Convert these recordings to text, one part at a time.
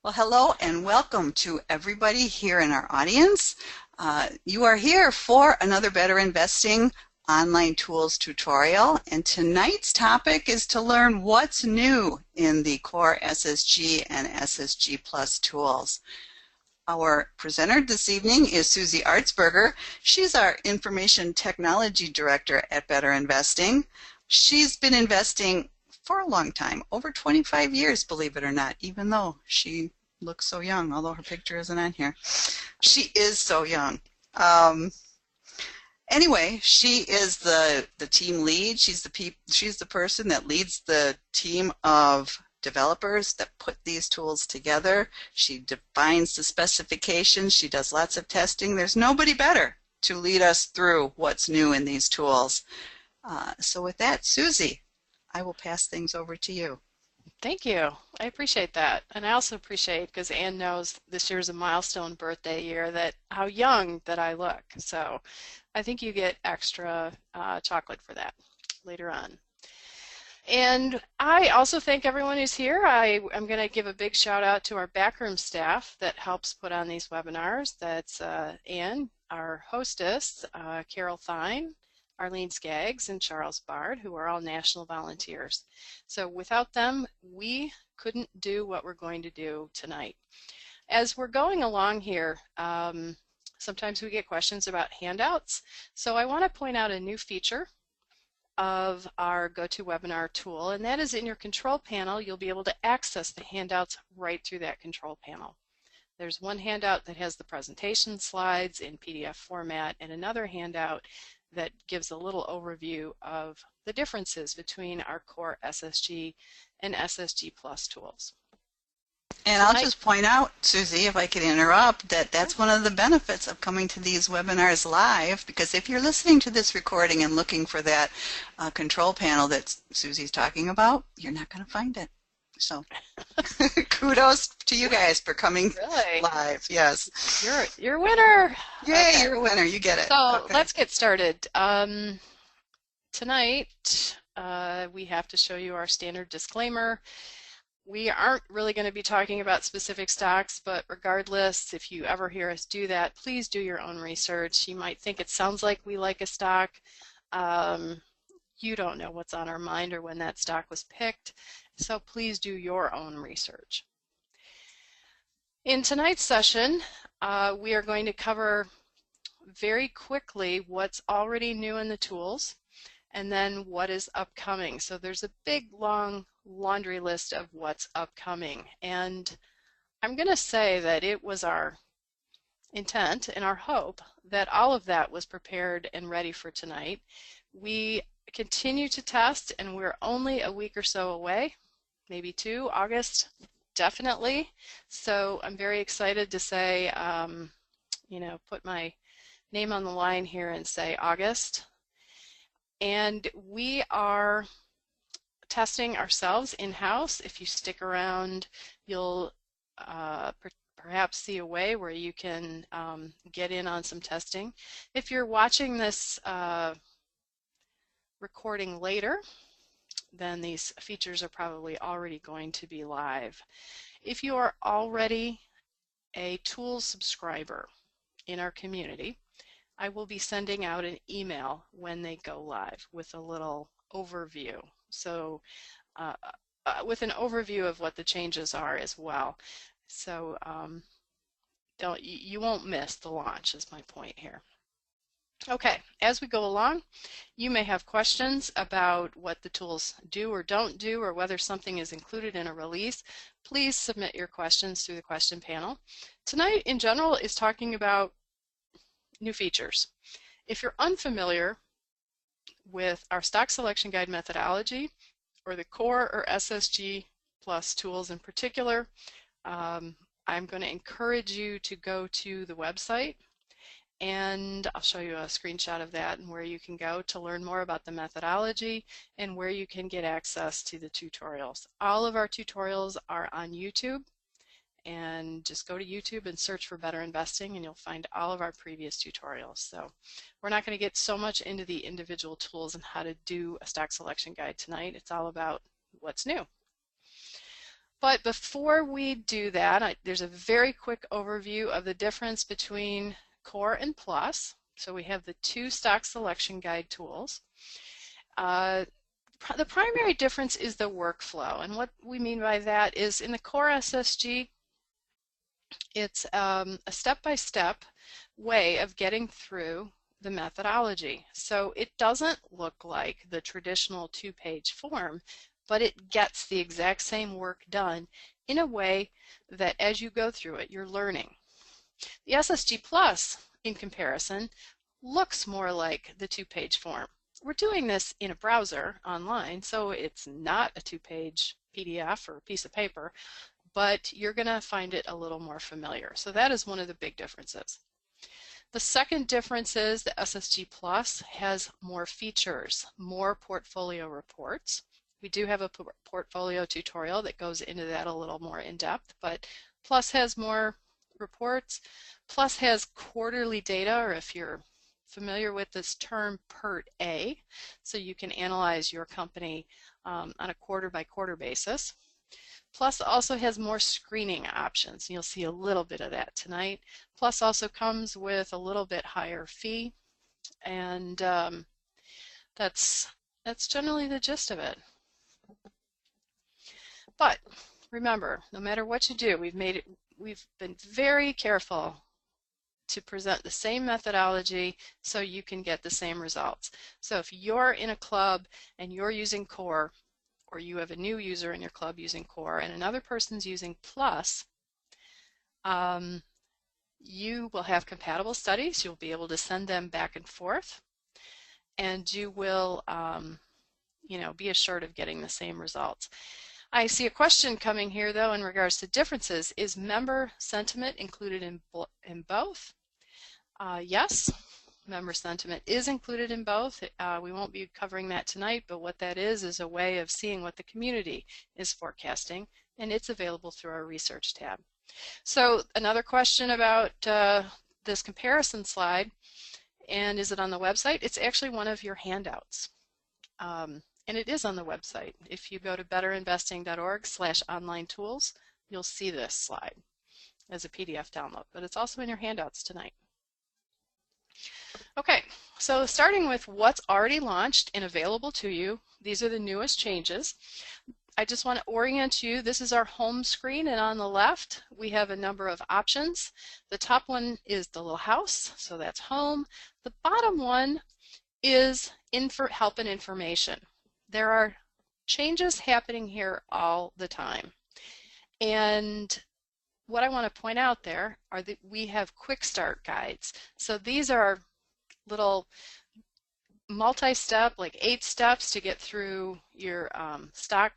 Well, hello and welcome to everybody here in our audience. You are here for another Better Investing online tools tutorial, and tonight's topic is to learn what's new in the CoreSSG and SSGPlus tools. Our presenter this evening is Susie Artsberger. She's our Information Technology Director at Better Investing. She's been investing for a long time, over 25 years, believe it or not, even though she looks so young, although her picture isn't on here. She is so young. Anyway, she is the team lead. She's the person that leads the team of developers that put these tools together. She defines the specifications. She does lots of testing. There's nobody better to lead us through what's new in these tools. So with that, Susie, I will pass things over to you. Thank you. I appreciate that. And I also appreciate, because Anne knows this year's a milestone birthday year, that how young that I look. So I think you get extra chocolate for that later on. And I also thank everyone who's here. I'm going to give a big shout out to our backroom staff that helps put on these webinars. That's Anne, our hostess, Carol Thine, Arlene Skaggs, and Charles Bard, who are all national volunteers. So without them, we couldn't do what we're going to do tonight. As we're going along here, sometimes we get questions about handouts. So I want to point out a new feature of our GoToWebinar tool, and that is in your control panel. You'll be able to access the handouts right through that control panel. There's one handout that has the presentation slides in PDF format, and another handout that gives a little overview of the differences between our CoreSSG and SSGPlus tools. And I'll just point out, Susie, if I could interrupt, that's one of the benefits of coming to these webinars live, because if you're listening to this recording and looking for that control panel that Susie's talking about, you're not going to find it. So kudos to you guys for coming live. Yes. You're a winner. Yay, okay. You're a winner. You get it. So let's get started. Tonight we have to show you our standard disclaimer. We aren't really going to be talking about specific stocks, but regardless, if you ever hear us do that, please do your own research. You might think it sounds like we like a stock. You don't know what's on our mind or when that stock was picked, so please do your own research. In tonight's session, we are going to cover very quickly what's already new in the tools and then what is upcoming. So there's a big, long laundry list of what's upcoming, and I'm going to say that it was our intent and our hope that all of that was prepared and ready for tonight. We continue to test, and we're only a week or so away, maybe two, August, definitely. So I'm very excited to say, put my name on the line here and say August. And we are testing ourselves in-house. If you stick around, you'll perhaps see a way where you can get in on some testing. If you're watching this recording later, then these features are probably already going to be live. If you are already a tools subscriber in our community, I will be sending out an email when they go live with a little overview. So with an overview of what the changes are as well. So you won't miss the launch is my point here. Okay, as we go along, you may have questions about what the tools do or don't do, or whether something is included in a release. Please submit your questions through the question panel. Tonight, in general, is talking about new features. If you're unfamiliar with our stock selection guide methodology, or the Core or SSG Plus tools in particular, I'm going to encourage you to go to the website, and I'll show you a screenshot of that and where you can go to learn more about the methodology and where you can get access to the tutorials. All of our tutorials are on YouTube, and just go to YouTube and search for Better Investing and you'll find all of our previous tutorials. So we're not going to get so much into the individual tools and how to do a stock selection guide tonight. It's all about what's new. But before we do that, there's a very quick overview of the difference between Core and Plus. So we have the two stock selection guide tools. The primary difference is the workflow, and what we mean by that is in the CoreSSG, it's a step-by-step way of getting through the methodology. So it doesn't look like the traditional two-page form, but it gets the exact same work done in a way that as you go through it, you're learning. The SSG Plus, in comparison, looks more like the two-page form. We're doing this in a browser online, so it's not a two-page PDF or piece of paper, but you're going to find it a little more familiar. So that is one of the big differences. The second difference is the SSG Plus has more features, more portfolio reports. We do have a portfolio tutorial that goes into that a little more in depth, but Plus has more reports. Plus has quarterly data, or if you're familiar with this term, PERT A, so you can analyze your company on a quarter-by-quarter basis. Plus also has more screening options. You'll see a little bit of that tonight. Plus also comes with a little bit higher fee, and that's generally the gist of it. But remember, no matter what you do, we've been very careful to present the same methodology so you can get the same results. So if you're in a club and you're using Core, or you have a new user in your club using Core and another person's using Plus, you will have compatible studies. You'll be able to send them back and forth, and you will be assured of getting the same results. I see a question coming here though in regards to differences. Is member sentiment included in both? Yes, member sentiment is included in both. We won't be covering that tonight, but what that is a way of seeing what the community is forecasting, and it's available through our research tab. So another question about this comparison slide, and is it on the website? It's actually one of your handouts. And it is on the website. If you go to betterinvesting.org/online tools, you'll see this slide as a PDF download, but it's also in your handouts tonight. Okay, so starting with what's already launched and available to you, these are the newest changes. I just want to orient you. This is our home screen, and on the left we have a number of options. The top one is the little house, so that's home. The bottom one is help and information. There are changes happening here all the time. And what I want to point out there are that we have quick start guides. So these are little multi-step, like 8 steps to get through your stock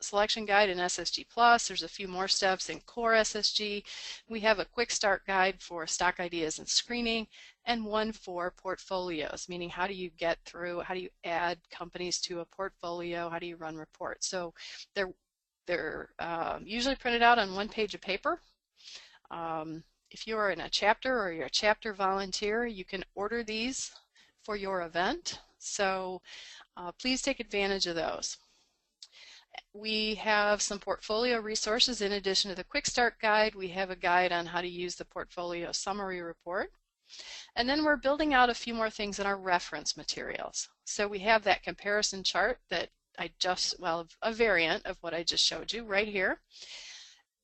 selection guide in SSG Plus. There's a few more steps in CoreSSG. We have a quick start guide for stock ideas and screening, and one for portfolios, meaning how do you get through, how do you add companies to a portfolio, how do you run reports. So they're usually printed out on one page of paper. If you are in a chapter or you're a chapter volunteer, you can order these for your event. So please take advantage of those. We have some portfolio resources in addition to the Quick Start Guide. We have a guide on how to use the portfolio summary report. And then we're building out a few more things in our reference materials. So we have that comparison chart that a variant of what I just showed you right here.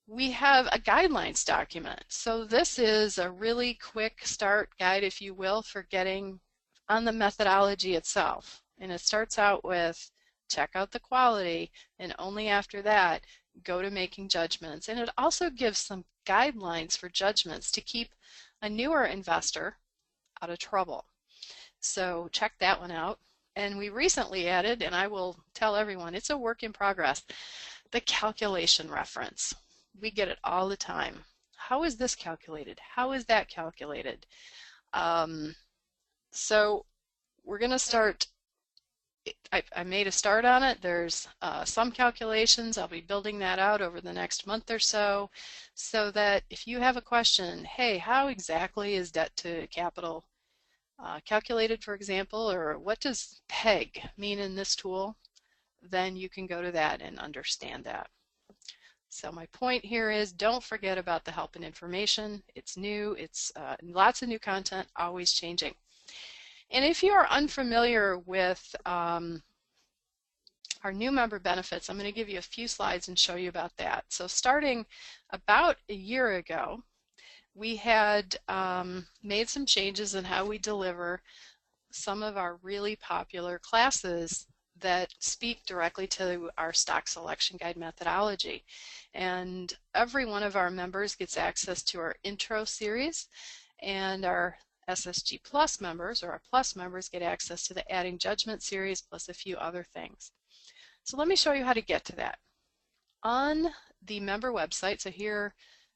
We have a guidelines document. So this is a really quick start guide, if you will, for getting on the methodology itself. And it starts out with check out the quality, and only after that go to making judgments. And it also gives some guidelines for judgments to keep a newer investor out of trouble. So check that one out. And we recently added, and I will tell everyone, it's a work in progress, the calculation reference. We get it all the time. How is this calculated? How is that calculated? So we're going to start. I made a start on it. There's some calculations. I'll be building that out over the next month or so that if you have a question, hey, how exactly is debt to capital calculated, for example, or what does PEG mean in this tool, then you can go to that and understand that. So my point here is don't forget about the help and information. It's new, it's lots of new content, always changing. And if you are unfamiliar with our new member benefits, I'm going to give you a few slides and show you about that. So starting about a year ago, we had made some changes in how we deliver some of our really popular classes that speak directly to our stock selection guide methodology. And every one of our members gets access to our intro series, and our SSG Plus members, or our Plus members, get access to the Adding Judgment series plus a few other things. So let me show you how to get to that. On the member website, so here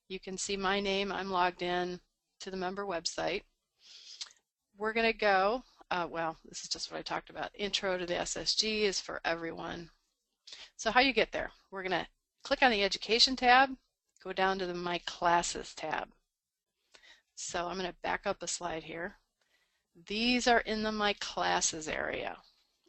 you can see my name, I'm logged in to the member website. We're going to go, well, this is just what I talked about. Intro to the SSG is for everyone. So how you get there? We're going to click on the Education tab, go down to the My Classes tab. So I'm going to back up a slide here. These are in the My Classes area.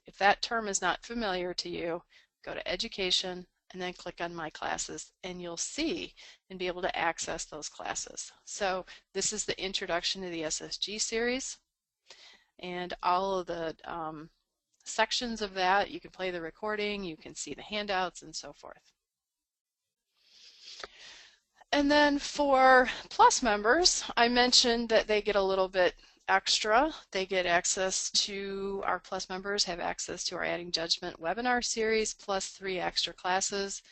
If that term is not familiar to you, go to Education and then click on My Classes, and you'll see and be able to access those classes. So this is the Introduction to the SSG series, and all of the sections of that, you can play the recording, you can see the handouts, and so forth. And then for Plus members, I mentioned that they get a little bit extra. They get access to, our Plus members have access to our Adding Judgment webinar series, plus 3 extra classes.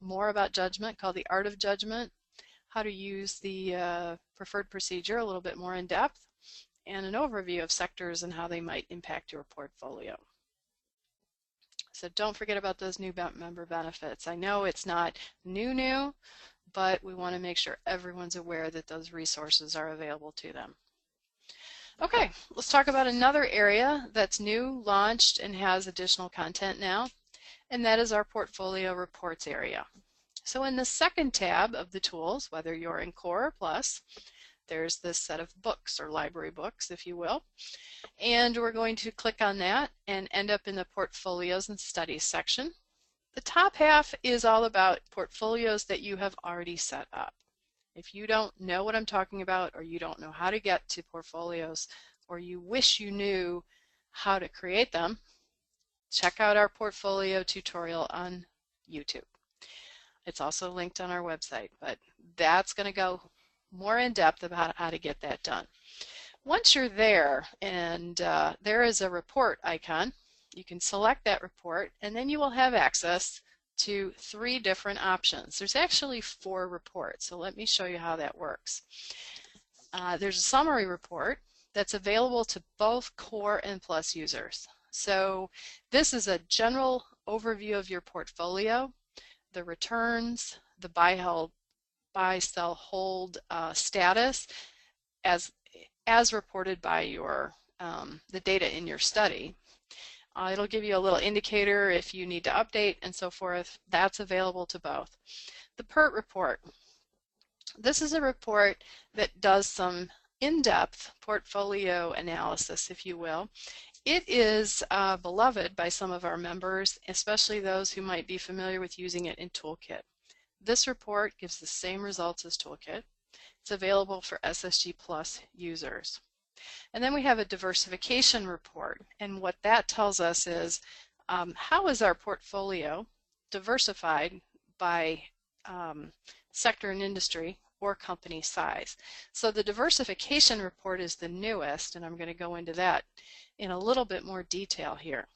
More about judgment, called The Art of Judgment, how to use the preferred procedure a little bit more in depth, and an overview of sectors and how they might impact your portfolio. So don't forget about those new member benefits. I know it's not new, but we want to make sure everyone's aware that those resources are available to them. Okay, let's talk about another area that's new, launched, and has additional content now, and that is our portfolio reports area. So in the second tab of the tools, whether you're in Core or Plus, there's this set of books, or library books, if you will, and we're going to click on that and end up in the Portfolios and Studies section. The top half is all about portfolios that you have already set up. If you don't know what I'm talking about, or you don't know how to get to portfolios, or you wish you knew how to create them, check out our portfolio tutorial on YouTube. It's also linked on our website, but that's going to go more in depth about how to get that done. Once you're there, and there is a report icon, you can select that report, and then you will have access to 3 different options. There's actually 4 reports, so let me show you how that works. There's a summary report that's available to both Core and Plus users. So this is a general overview of your portfolio, the returns, the buy, sell, hold status as reported by your the data in your study. It'll give you a little indicator if you need to update and so forth. That's available to both. The PERT report. This is a report that does some in-depth portfolio analysis, if you will. It is beloved by some of our members, especially those who might be familiar with using it in Toolkit. This report gives the same results as Toolkit. It's available for SSG Plus users. And then we have a diversification report, and what that tells us is how is our portfolio diversified by sector and industry or company size. So the diversification report is the newest, and I'm going to go into that in a little bit more detail here.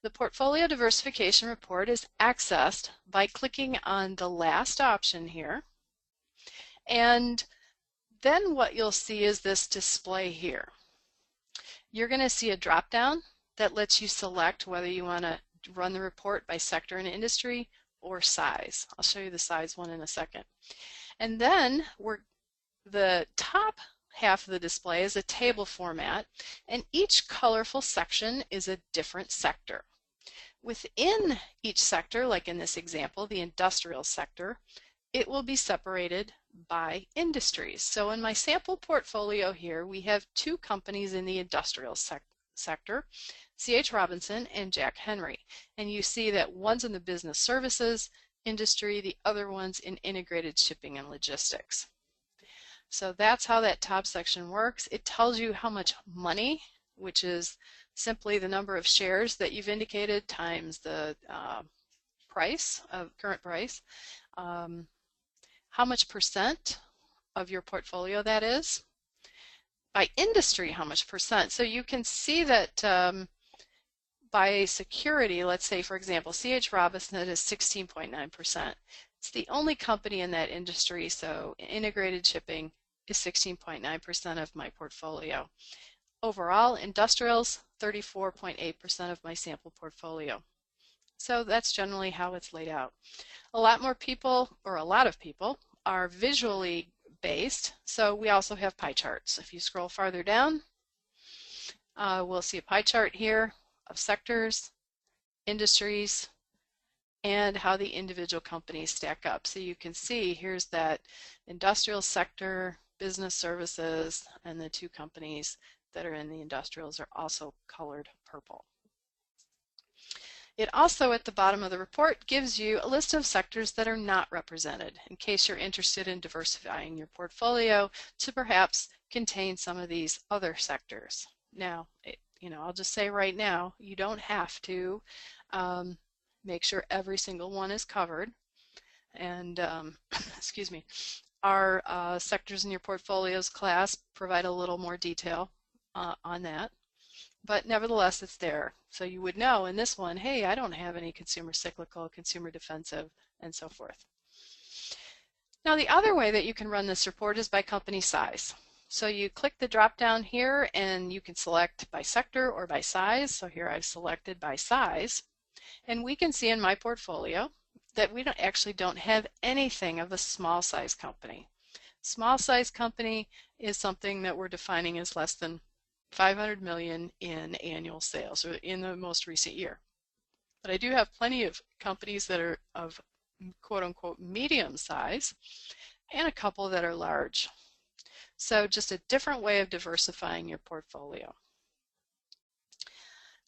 The portfolio diversification report is accessed by clicking on the last option here, and then what you'll see is this display here. You're going to see a drop-down that lets you select whether you want to run the report by sector and industry or size. I'll show you the size one in a second. And then the top half of the display is a table format, and each colorful section is a different sector. Within each sector, like in this example, the industrial sector, it will be separated by industries. So in my sample portfolio here, we have 2 companies in the industrial sector, C.H. Robinson and Jack Henry. And you see that one's in the business services industry, the other one's in integrated shipping and logistics. So that's how that top section works. It tells you how much money, which is simply the number of shares that you've indicated times the price of current price, how much percent of your portfolio that is. By industry, how much percent. So you can see that by security, let's say, for example, C.H. Robinson is 16.9%. It's the only company in that industry, so integrated shipping is 16.9% of my portfolio. Overall, industrials, 34.8% of my sample portfolio. So that's generally how it's laid out. A lot more people, or a lot of people, are visually based, so we also have pie charts. If you scroll farther down, we'll see a pie chart here of sectors, industries, and how the individual companies stack up. So you can see here's that industrial sector, business services, and the two companies that are in the industrials are also colored purple. It also, at the bottom of the report, gives you a list of sectors that are not represented in case you're interested in diversifying your portfolio to perhaps contain some of these other sectors. Now, I'll just say right now, you don't have to make sure every single one is covered. And, excuse me, our sectors in your portfolios class provide a little more detail on that. But nevertheless, it's there. So you would know in this one, hey, I don't have any consumer cyclical, consumer defensive, and so forth. Now, the other way that you can run this report is by company size. So you click the drop down here and you can select by sector or by size. So here I've selected by size. And we can see in my portfolio that we actually don't have anything of a small size company. Small size company is something that we're defining as less than 500 million in annual sales, or in the most recent year. But I do have plenty of companies that are of quote-unquote medium size and a couple that are large. So just a different way of diversifying your portfolio.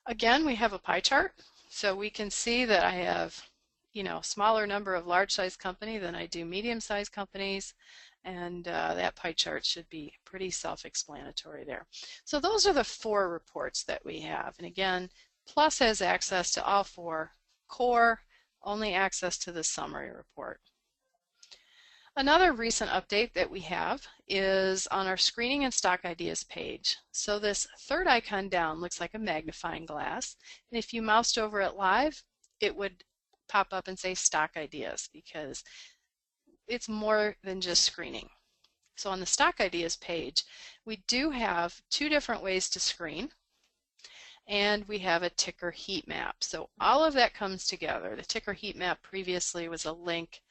Again, we have a pie chart, so we can see that I have smaller number of large size companies than I do medium sized companies. And that pie chart should be pretty self-explanatory there. So those are the 4 reports that we have. And again, Plus has access to all 4. Core, only access to the summary report. Another recent update that we have is on our screening and stock ideas page. So this third icon down looks like a magnifying glass. And if you moused over it live, it would pop up and say stock ideas, because it's more than just screening. So on the stock ideas page, we do have 2 different ways to screen, and we have a ticker heat map. So all of that comes together. The ticker heat map previously was a link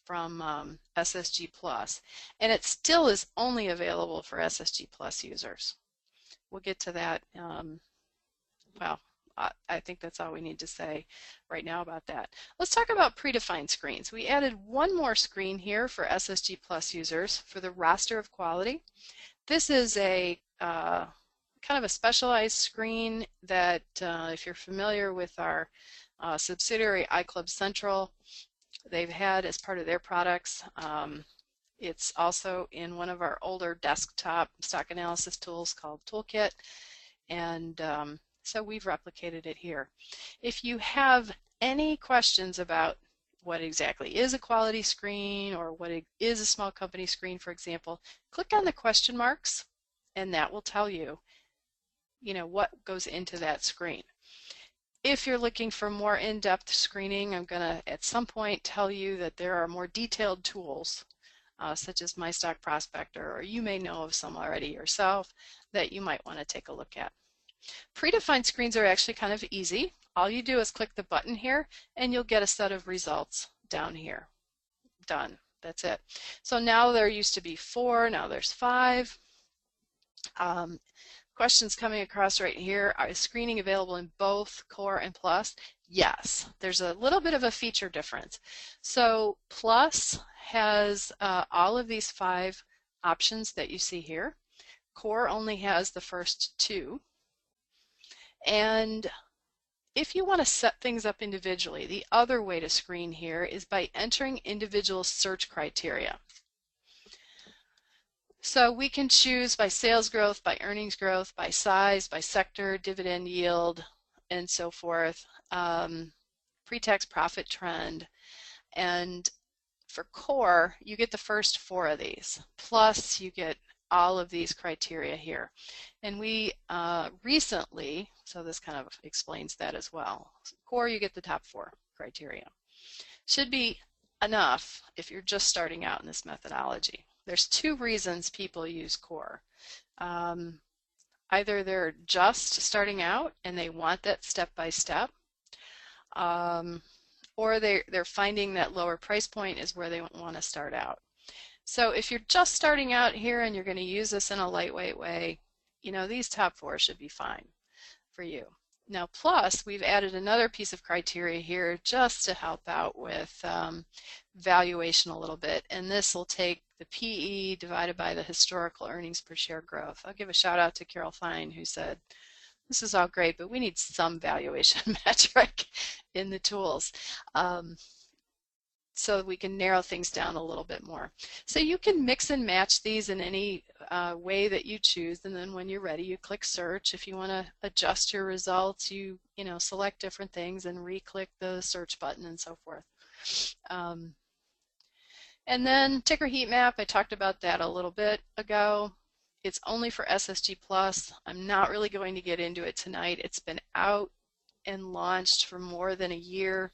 from SSGPlus, and it still is only available for SSGPlus users. We'll get to that. I think that's all we need to say right now about that. Let's talk about predefined screens. We added one more screen here for SSGPlus users for the roster of quality. This is a kind of a specialized screen that if you're familiar with our subsidiary iClub Central, they've had as part of their products. It's also in one of our older desktop stock analysis tools called Toolkit, and so we've replicated it here. If you have any questions about what exactly is a quality screen or what is a small company screen, for example, click on the question marks and that will tell you, what goes into that screen. If you're looking for more in-depth screening, I'm going to at some point tell you that there are more detailed tools such as My Stock Prospector, or you may know of some already yourself that you might want to take a look at. Predefined screens are actually kind of easy. All you do is click the button here and you'll get a set of results down here. Done. That's it. So now there used to be 4, now there's 5. Questions coming across right here. Is screening available in both Core and Plus? Yes. There's a little bit of a feature difference. So Plus has all of these 5 options that you see here. Core only has the first 2. And If you want to set things up individually, the other way to screen here is by entering individual search criteria. So we can choose by sales growth, by earnings growth, by size, by sector, dividend yield, and so forth, pre-tax profit trend. And for core, you get the first 4 of these, plus you get all of these criteria here. And we recently, so this kind of explains that as well. So core, you get the top 4 criteria. Should be enough if you're just starting out in this methodology. There's 2 reasons people use core. Either they're just starting out and they want that step-by-step, or they're finding that lower price point is where they want to start out. So if you're just starting out here and you're going to use this in a lightweight way, you know, these top 4 should be fine for you. Now, plus, we've added another piece of criteria here just to help out with valuation a little bit, and this will take the PE divided by the historical earnings per share growth. I'll give a shout out to Carol Fine, who said, this is all great, but we need some valuation metric in the tools. So we can narrow things down a little bit more. So you can mix and match these in any way that you choose, and then when you're ready, you click search. If you want to adjust your results, you select different things and re-click the search button and so forth. And then ticker heat map, I talked about that a little bit ago. It's only for SSGPlus. I'm not really going to get into it tonight. It's been out and launched for more than a year.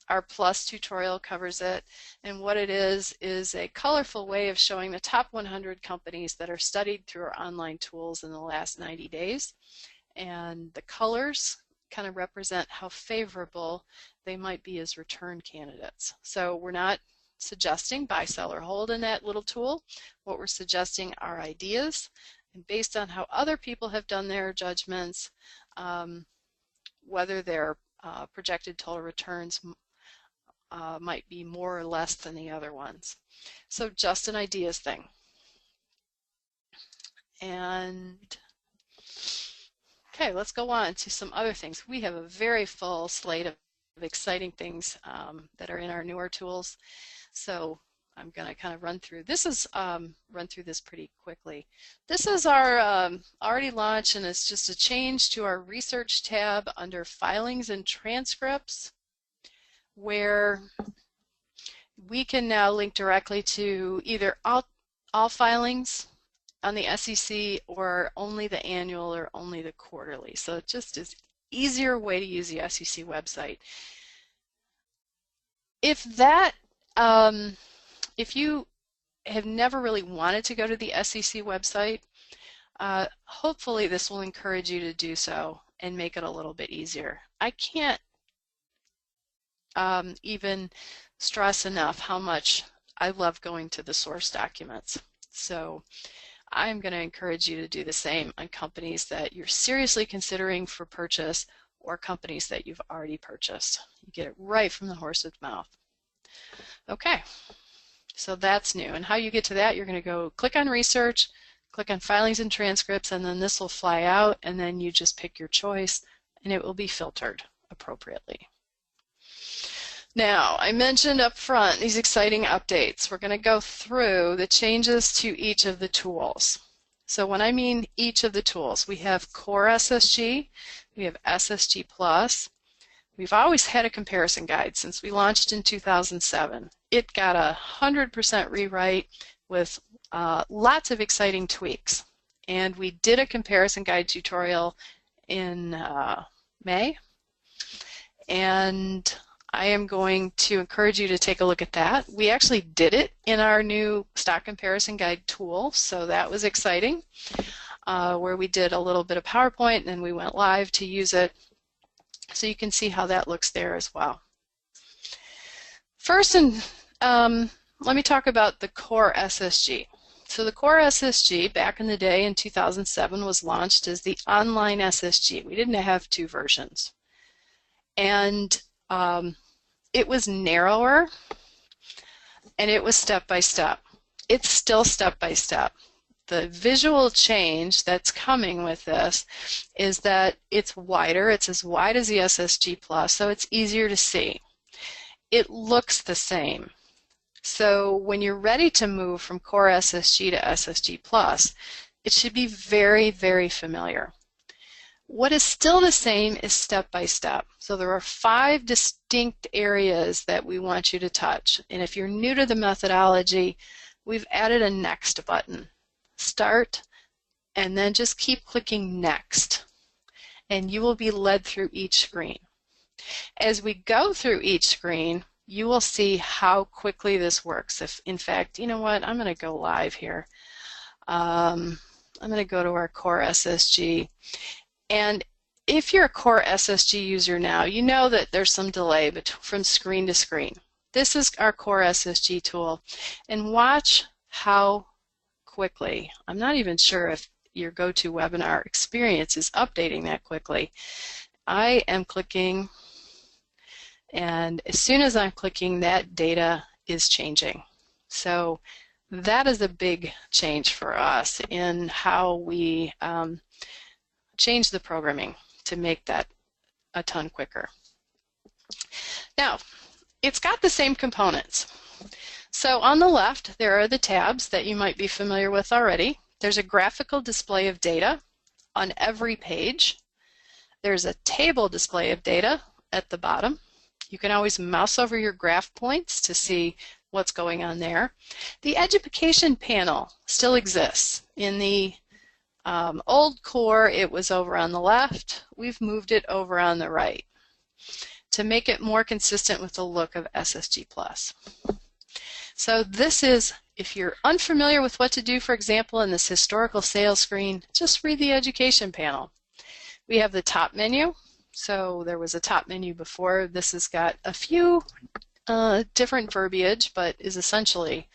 Our Plus tutorial covers it, and what it is a colorful way of showing the top 100 companies that are studied through our online tools in the last 90 days. And the colors kind of represent how favorable they might be as return candidates. So we're not suggesting buy, sell, or hold in that little tool. What we're suggesting are ideas, and based on how other people have done their judgments, whether their projected total returns might be more or less than the other ones. So just an ideas thing. And okay, let's go on to some other things. We have a very full slate of exciting things that are in our newer tools. So I'm going to kind of run through. This is run through this pretty quickly. This is our already launched, and it's just a change to our research tab under filings and transcripts, where we can now link directly to either all filings on the SEC or only the annual or only the quarterly. So it just is easier way to use the SEC website. If that if you have never really wanted to go to the SEC website, hopefully this will encourage you to do so and make it a little bit easier. I can't even stress enough how much I love going to the source documents. So I'm going to encourage you to do the same on companies that you're seriously considering for purchase or companies that you've already purchased. You get it right from the horse's mouth. Okay, so that's new. And how you get to that, you're going to go click on research, click on filings and transcripts, and then this will fly out, and then you just pick your choice and it will be filtered appropriately. Now, I mentioned up front these exciting updates. We're going to go through the changes to each of the tools. So when I mean each of the tools, we have CoreSSG, we have SSGPlus. We've always had a comparison guide since we launched in 2007. It got a 100% rewrite with lots of exciting tweaks. And we did a comparison guide tutorial in May. And I am going to encourage you to take a look at that. We actually did it in our new stock comparison guide tool, so that was exciting, where we did a little bit of PowerPoint and then we went live to use it. So you can see how that looks there as well. First, let me talk about the CoreSSG. So the CoreSSG back in the day in 2007 was launched as the online SSG. We didn't have 2 versions. And it was narrower and it was step-by-step. It's still step-by-step. the visual change that's coming with this is that it's wider. It's as wide as the SSG Plus, so it's easier to see. It looks the same. So when you're ready to move from CoreSSG to SSG Plus, it should be very, very familiar. What is still the same is step by step. So there are 5 distinct areas that we want you to touch. And if you're new to the methodology, we've added a next button. Start, and then just keep clicking next. And you will be led through each screen. As we go through each screen, you will see how quickly this works. If, in fact, you know what, I'm going to go live here. I'm going to go to our CoreSSG. And if you're a CoreSSG user now, you know that there's some delay from screen to screen. This is our CoreSSG tool. And watch how quickly, I'm not even sure if your GoToWebinar experience is updating that quickly. I am clicking, and as soon as I'm clicking, that data is changing. So that is a big change for us in how we change the programming to make that a ton quicker. Now, it's got the same components. So on the left, there are the tabs that you might be familiar with already. There's a graphical display of data on every page. There's a table display of data at the bottom. You can always mouse over your graph points to see what's going on there. The education panel still exists. In the old core, it was over on the left. We've moved it over on the right to make it more consistent with the look of SSG Plus. So this is, if you're unfamiliar with what to do, for example, in this historical sales screen, just read the education panel. We have the top menu. So there was a top menu before. This has got a few different verbiage, but is essentially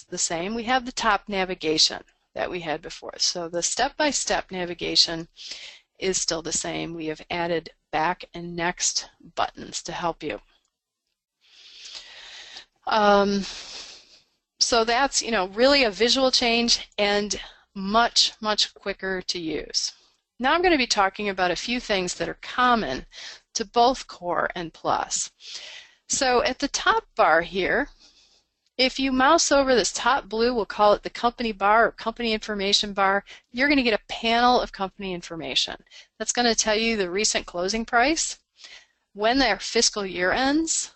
the same. We have the top navigation that we had before. So the step-by-step navigation is still the same. We have added back and next buttons to help you. So that's, really a visual change and much, much quicker to use. Now I'm going to be talking about a few things that are common to both Core and Plus. So at the top bar here, if you mouse over this top blue, we'll call it the company bar or company information bar, you're going to get a panel of company information. That's going to tell you the recent closing price, when their fiscal year ends,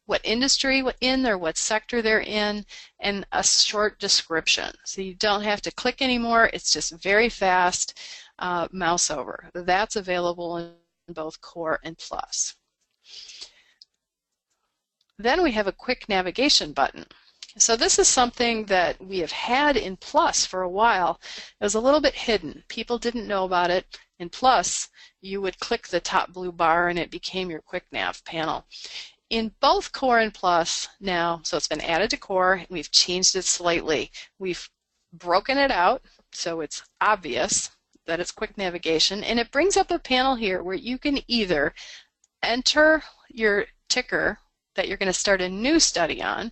what industry what sector they're in, and a short description. So you don't have to click anymore. It's just very fast mouse over. That's available in both Core and Plus. Then we have a quick navigation button. So this is something that we have had in Plus for a while. It was a little bit hidden. People didn't know about it. In Plus, you would click the top blue bar and it became your quick nav panel. In both Core and Plus now, so it's been added to Core, we've changed it slightly. We've broken it out so it's obvious that it's quick navigation, and it brings up a panel here where you can either enter your ticker that you're going to start a new study on,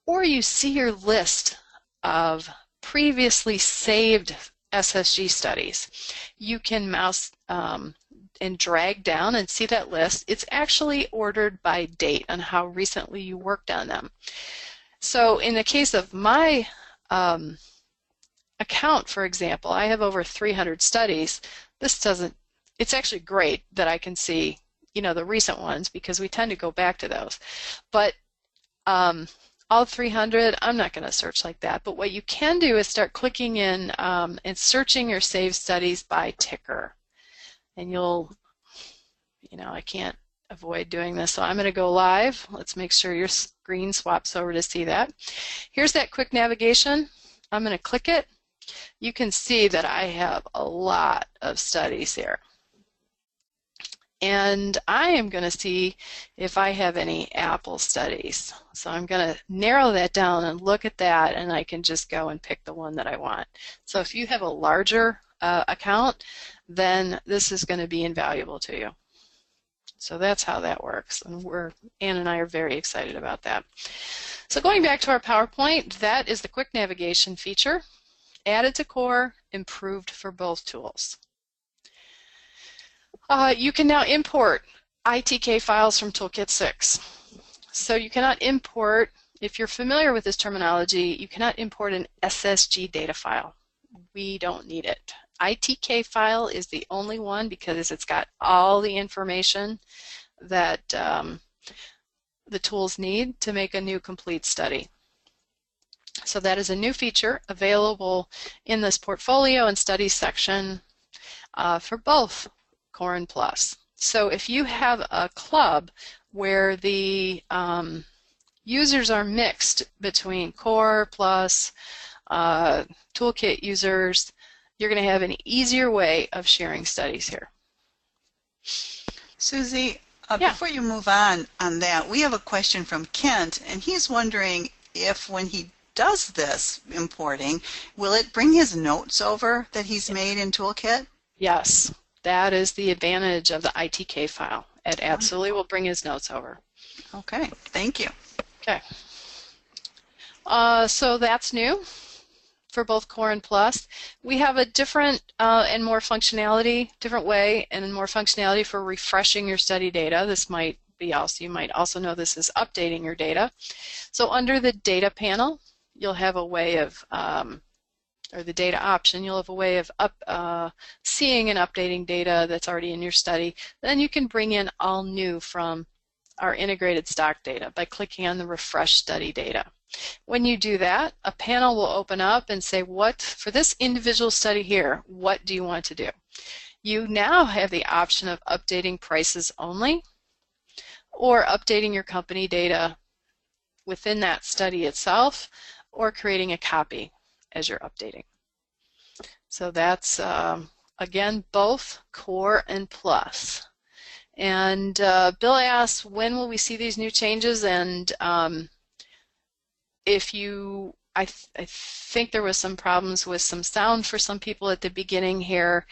or you see your list of previously saved SSG studies. You can mouse and drag down and see that list. It's actually ordered by date on how recently you worked on them. So in the case of my account, for example, I have over 300 studies. It's actually great that I can see, the recent ones because we tend to go back to those. But all 300, I'm not going to search like that. But what you can do is start clicking in and searching your saved studies by ticker. And I can't avoid doing this, so I'm going to go live. Let's make sure your screen swaps over to see that. Here's that quick navigation. I'm going to click it. You can see that I have a lot of studies here. And I am going to see if I have any Apple studies. So I'm going to narrow that down and look at that, and I can just go and pick the one that I want. So if you have a larger account, then this is going to be invaluable to you. So that's how that works. And Ann and I are very excited about that. So going back to our PowerPoint, that is the quick navigation feature. Added to Core, improved for both tools. You can now import ITK files from Toolkit 6. So you cannot import, if you're familiar with this terminology, you cannot import an SSG data file. We don't need it. ITK file is the only one because it's got all the information that the tools need to make a new complete study. So that is a new feature available in this portfolio and studies section for both Core and Plus. So if you have a club where the users are mixed between Core, Plus, Toolkit users, you're going to have an easier way of sharing studies here. Susie, Yeah. before you move on that, we have a question from Kent, and he's wondering if when he does this importing, will it bring his notes over that he's made in Toolkit? Yes, that is the advantage of the ITK file. It absolutely will bring his notes over. Okay, thank you. Okay. So that's new for both Core and Plus. We have a different and more functionality, different way and more functionality for refreshing your study data. This might be also, you might also know this is updating your data. So under the data panel, you'll have a way of, or the data option, you'll have a way of seeing and updating data that's already in your study. Then you can bring in all new from our integrated stock data by clicking on the refresh study data. When you do that, a panel will open up and say, what, for this individual study here, what do you want to do? You now have the option of updating prices only or updating your company data within that study itself or creating a copy as you're updating. So that's, again, both Core and Plus. And Bill asks, when will we see these new changes? And if you, I think there was some problems with some sound for some people at the beginning here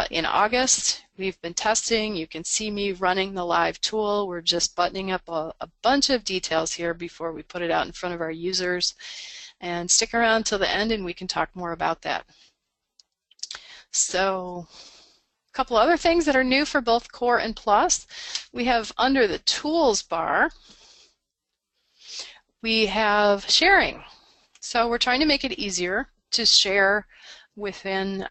in August. We've been testing. You can see me running the live tool. We're just buttoning up a bunch of details here before we put it out in front of our users. And stick around till the end and we can talk more about that. So a couple other things that are new for both Core and Plus. We have under the Tools bar, we have sharing. So we're trying to make it easier to share within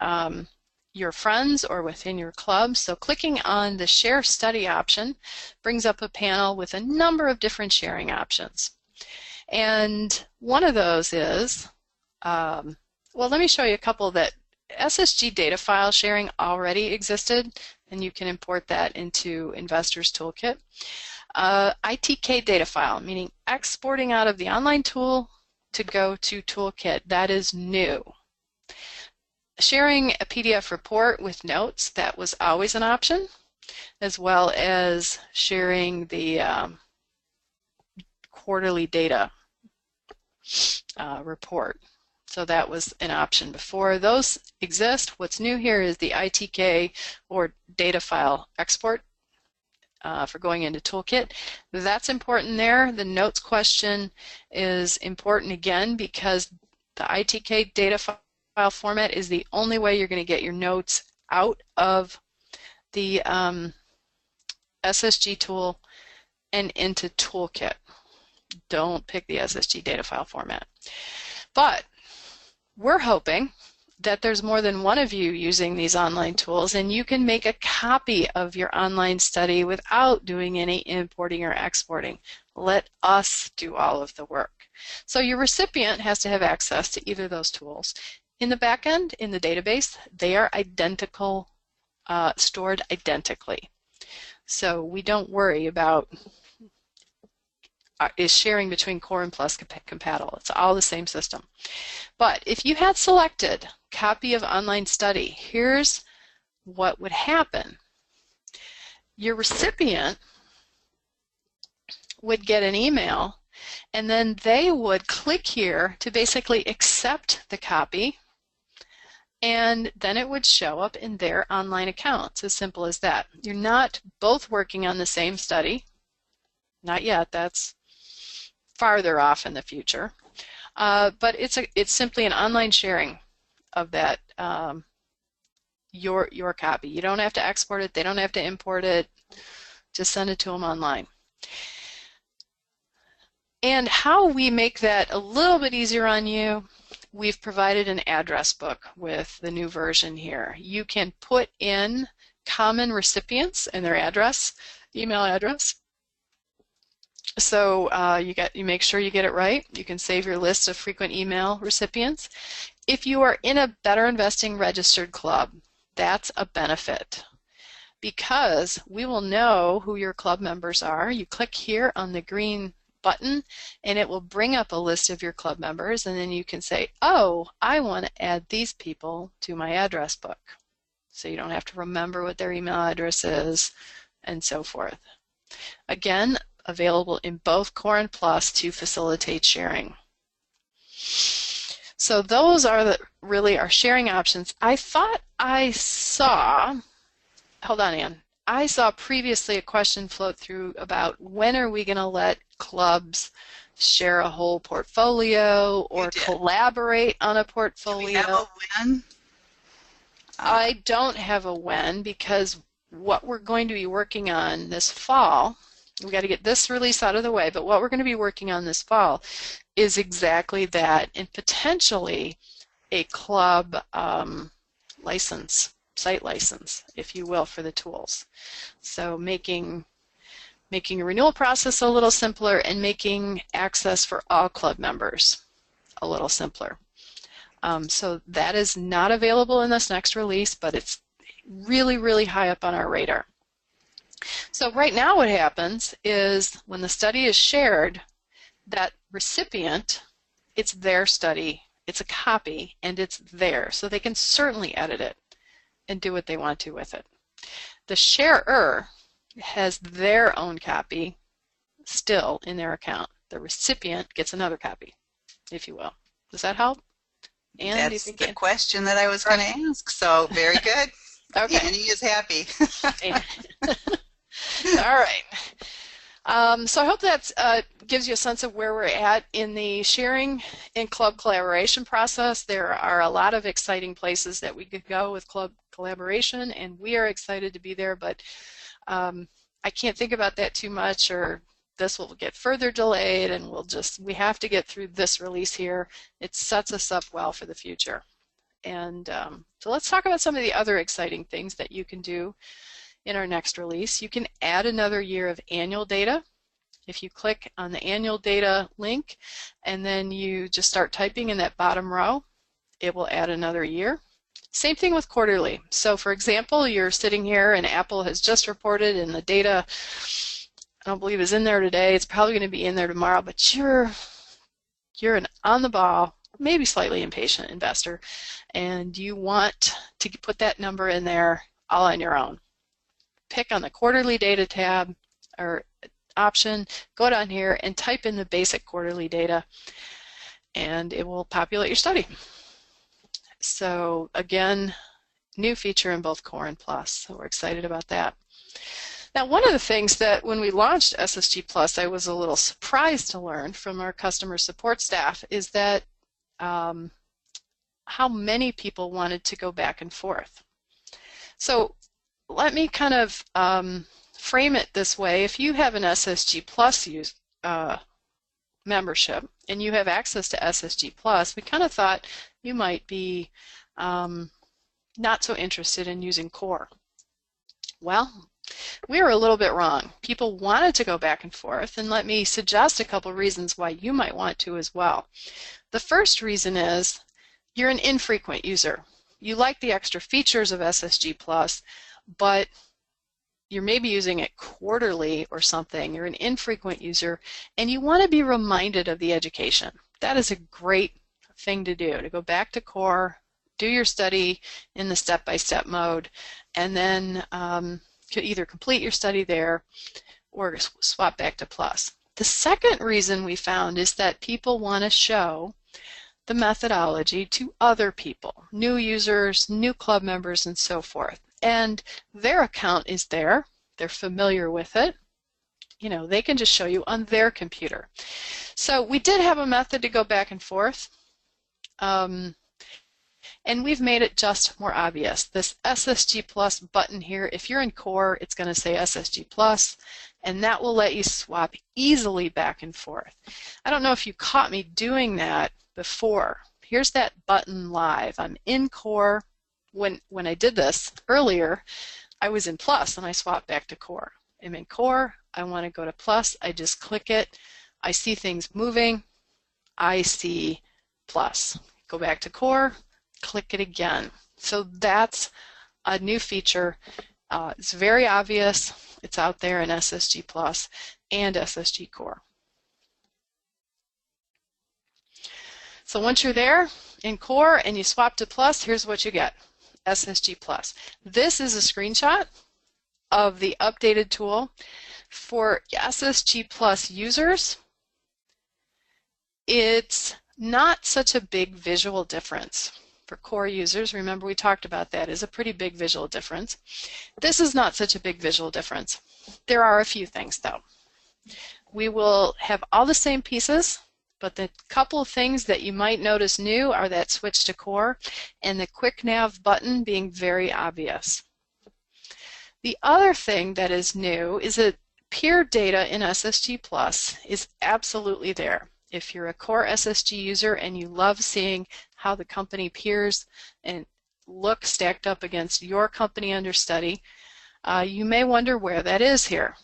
your friends or within your club. So clicking on the Share Study option brings up a panel with a number of different sharing options. And one of those is, well, let me show you a couple that SSG data file sharing already existed, and you can import that into Investors Toolkit. ITK data file, meaning exporting out of the online tool to go to Toolkit. That is new. Sharing a PDF report with notes, that was always an option, as well as sharing the quarterly data report. So that was an option before. Those exist. What's new here is the ITK or data file export for going into Toolkit. That's important there. The notes question is important again because the ITK data file format is the only way you're going to get your notes out of the SSG tool and into Toolkit. Don't pick the SSG data file format. But we're hoping that there's more than one of you using these online tools and you can make a copy of your online study without doing any importing or exporting. Let us do all of the work. So your recipient has to have access to either of those tools. In the back end, in the database, they are identical, stored identically. So we don't worry about is sharing between Core and Plus compatible. It's all the same system. But if you had selected copy of online study, here's what would happen. Your recipient would get an email and then they would click here to basically accept the copy, and then it would show up in their online accounts. As simple as that. You're not both working on the same study. Not yet. That's farther off in the future. But it's simply an online sharing of that your copy. You don't have to export it. They don't have to import it. Just send it to them online. And how we make that a little bit easier on you, we've provided an address book with the new version here. You can put in common recipients and their address, email address. So you make sure you get it right. You can save your list of frequent email recipients. If you are in a Better Investing registered club, that's a benefit because we will know who your club members are. You click here on the green button and it will bring up a list of your club members, and then you can say, oh, I want to add these people to my address book. So you don't have to remember what their email address is and so forth. Again, available in both Core and Plus to facilitate sharing. So those are really our sharing options. I thought I saw, hold on, Ann. I saw previously a question float through about when are we going to let clubs share a whole portfolio or collaborate on a portfolio. Do we have a when? I don't have a when because what we're going to be working on this fall, we got to get this release out of the way, but what we're going to be working on this fall is exactly that, and potentially a club license, site license, if you will, for the tools. So making a renewal process a little simpler and making access for all club members a little simpler. So that is not available in this next release, but it's really, really high up on our radar. So right now what happens is when the study is shared, that recipient, it's their study, it's a copy, and it's there. So they can certainly edit it and do what they want to with it. The sharer has their own copy still in their account. The recipient gets another copy, if you will. Does that help? Ann, That's the question that I was going to ask, so very good. Okay. Annie is happy. All right. So I hope that gives you a sense of where we're at in the sharing and club collaboration process. There are a lot of exciting places that we could go with club collaboration, and we are excited to be there, but I can't think about that too much, or this will get further delayed, and we have to get through this release here. It sets us up well for the future. And so let's talk about some of the other exciting things that you can do in our next release. You can add another year of annual data. If you click on the annual data link and then you just start typing in that bottom row, it will add another year. Same thing with quarterly. So for example, you're sitting here and Apple has just reported and the data, I don't believe, is in there today. It's probably going to be in there tomorrow, but you're an on the ball, maybe slightly impatient investor, and you want to put that number in there all on your own. Pick on the quarterly data tab or option, go down here and type in the basic quarterly data, and it will populate your study. So again, new feature in both Core and Plus, so we're excited about that. Now, one of the things that when we launched SSG Plus, I was a little surprised to learn from our customer support staff is that how many people wanted to go back and forth. So let me kind of frame it this way. If you have an SSG Plus membership and you have access to SSG Plus, we kind of thought you might be not so interested in using Core. Well, we were a little bit wrong. People wanted to go back and forth, and let me suggest a couple reasons why you might want to as well. The first reason is you're an infrequent user. You like the extra features of SSG Plus, but you're maybe using it quarterly or something. You're an infrequent user, and you want to be reminded of the education. That is a great thing to do, to go back to Core, do your study in the step-by-step mode, and then either complete your study there or swap back to Plus. The second reason we found is that people want to show the methodology to other people, new users, new club members, and so forth. And their account is there. They're familiar with it. You know, they can just show you on their computer. So we did have a method to go back and forth. And we've made it just more obvious. This SSG Plus button here, if you're in Core, it's going to say SSG Plus, and that will let you swap easily back and forth. I don't know if you caught me doing that before. Here's that button live. I'm in Core. When I did this earlier, I was in Plus and I swapped back to Core. I'm in Core. I want to go to Plus. I just click it. I see things moving. I see Plus. Go back to Core. Click it again. So that's a new feature. It's very obvious. It's out there in SSG Plus and SSG Core. So once you're there in Core and you swap to Plus, here's what you get. SSG Plus. This is a screenshot of the updated tool. For SSG Plus users, it's not such a big visual difference. For Core users, remember we talked about that, is a pretty big visual difference. This is not such a big visual difference. There are a few things though. We will have all the same pieces, but the couple of things that you might notice new are that switch to Core and the Quick Nav button being very obvious. The other thing that is new is that peer data in SSG Plus is absolutely there. If you're a Core SSG user and you love seeing how the company peers and look stacked up against your company under study, you may wonder where that is here.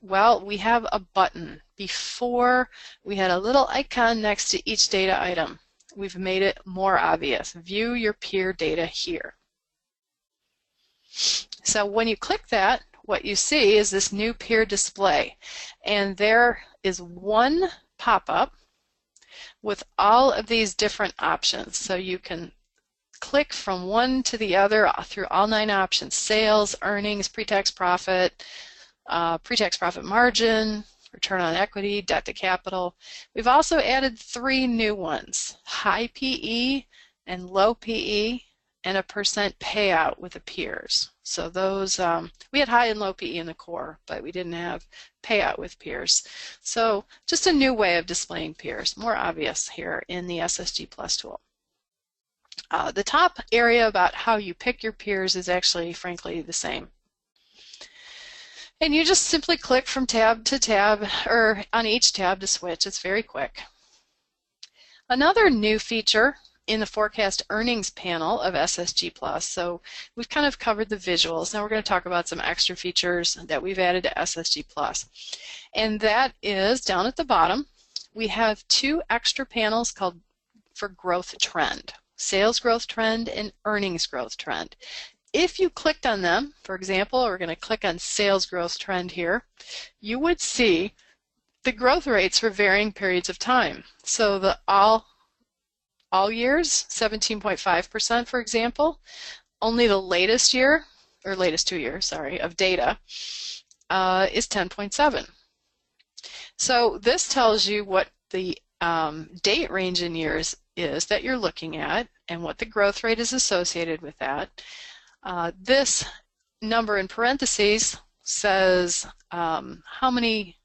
Well, we have a button. Before, we had a little icon next to each data item. We've made it more obvious. View your peer data here. So when you click that, what you see is this new peer display. And there is one pop-up with all of these different options. So you can click from one to the other through all 9 options: sales, earnings, pre-tax profit margin, return on equity, debt to capital. We've also added 3 new ones: high PE and low PE, and a percent payout with the peers. So those, we had high and low PE in the Core, but we didn't have payout with peers. So just a new way of displaying peers, more obvious here in the SSG Plus tool. The top area about how you pick your peers is actually, frankly, the same. And you just simply click from tab to tab, or on each tab to switch. It's very quick. Another new feature in the forecast earnings panel of SSG Plus. So we've kind of covered the visuals. Now we're going to talk about some extra features that we've added to SSG Plus. And that is down at the bottom. We have 2 extra panels called for growth trend: sales growth trend and earnings growth trend. If you clicked on them, for example, we're going to click on sales growth trend here, you would see the growth rates for varying periods of time. So the all years, 17.5%, for example. Only the latest year, or latest 2 years, sorry, of data is 10.7. So this tells you what the date range in years is that you're looking at and what the growth rate is associated with that. This number in parentheses says how many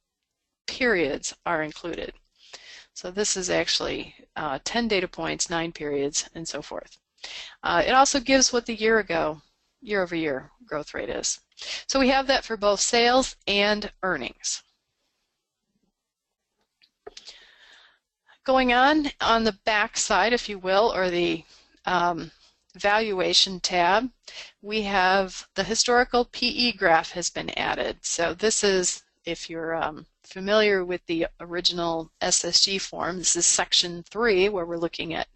periods are included. So this is actually 10 data points, 9 periods, and so forth. It also gives what the year-over-year growth rate is. So we have that for both sales and earnings. Going on the back side, if you will, or the valuation tab, we have the historical PE graph has been added. So this is, if you're familiar with the original SSG form, this is section 3 where we're looking at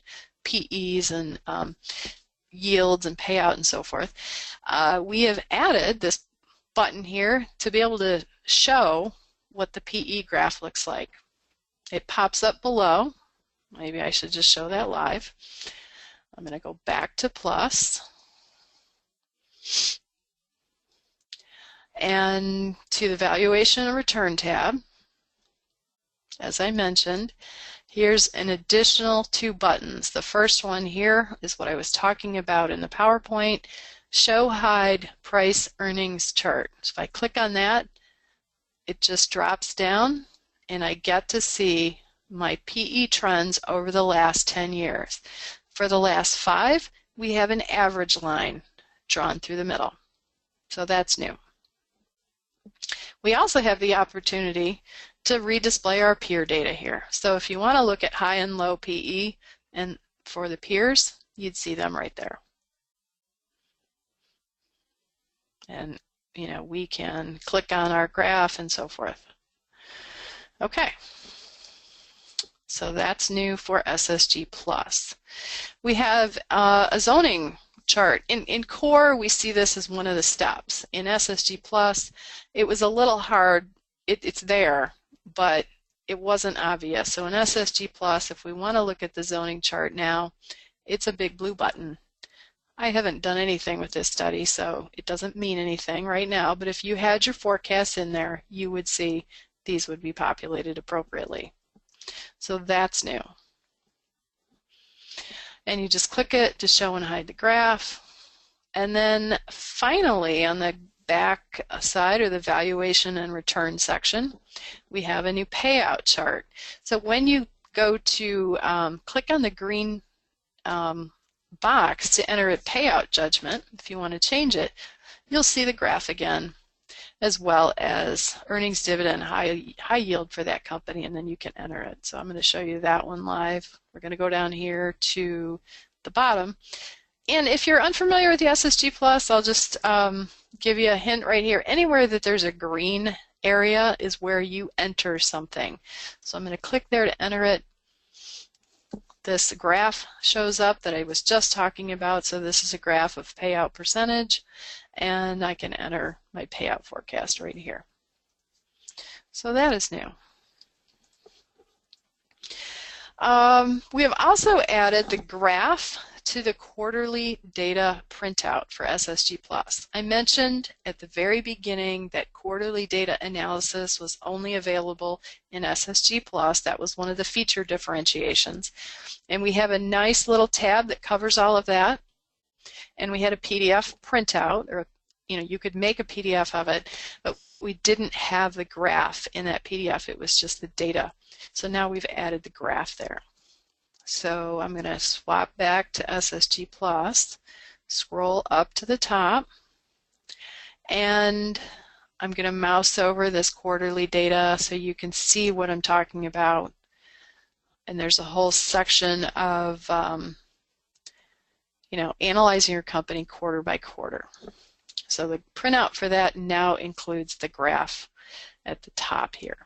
PEs and yields and payout and so forth. We have added this button here to be able to show what the PE graph looks like. It pops up below. Maybe I should just show that live. I'm going to go back to Plus and to the Valuation and Return tab. As I mentioned, here's an additional 2 buttons. The first one here is what I was talking about in the PowerPoint, Show Hide Price Earnings Chart. So if I click on that, it just drops down and I get to see my PE trends over the last 10 years. For the last 5, we have an average line drawn through the middle. So that's new. We also have the opportunity to redisplay our peer data here. So if you want to look at high and low PE and for the peers, you'd see them right there. And we can click on our graph and so forth. Okay, so that's new for SSGPlus. We have a zoning chart. In Core, we see this as one of the steps. In SSGPlus, it was a little hard. It's there, but it wasn't obvious. So in SSGPlus, if we want to look at the zoning chart now, it's a big blue button. I haven't done anything with this study, so it doesn't mean anything right now, but if you had your forecasts in there, you would see these would be populated appropriately. So that's new. And you just click it to show and hide the graph. And then finally, on the back side, or the valuation and return section, we have a new payout chart. So when you go to click on the green box to enter a payout judgment, if you want to change it, you'll see the graph again, as well as earnings, dividend, high yield for that company, and then you can enter it. So I'm going to show you that one live. We're going to go down here to the bottom. And if you're unfamiliar with the SSGPlus, I'll just give you a hint right here. Anywhere that there's a green area is where you enter something. So I'm going to click there to enter it. This graph shows up that I was just talking about. So this is a graph of payout percentage, and I can enter my payout forecast right here. So that is new. We have also added the graph to the quarterly data printout for SSGPlus. I mentioned at the very beginning that quarterly data analysis was only available in SSGPlus. That was one of the feature differentiations. And we have a nice little tab that covers all of that. And we had a PDF printout, or you could make a PDF of it, but we didn't have the graph in that PDF. It was just the data. So now we've added the graph there. So I'm going to swap back to SSGPlus, scroll up to the top, and I'm going to mouse over this quarterly data so you can see what I'm talking about. And there's a whole section of analyzing your company quarter by quarter. So the printout for that now includes the graph at the top here.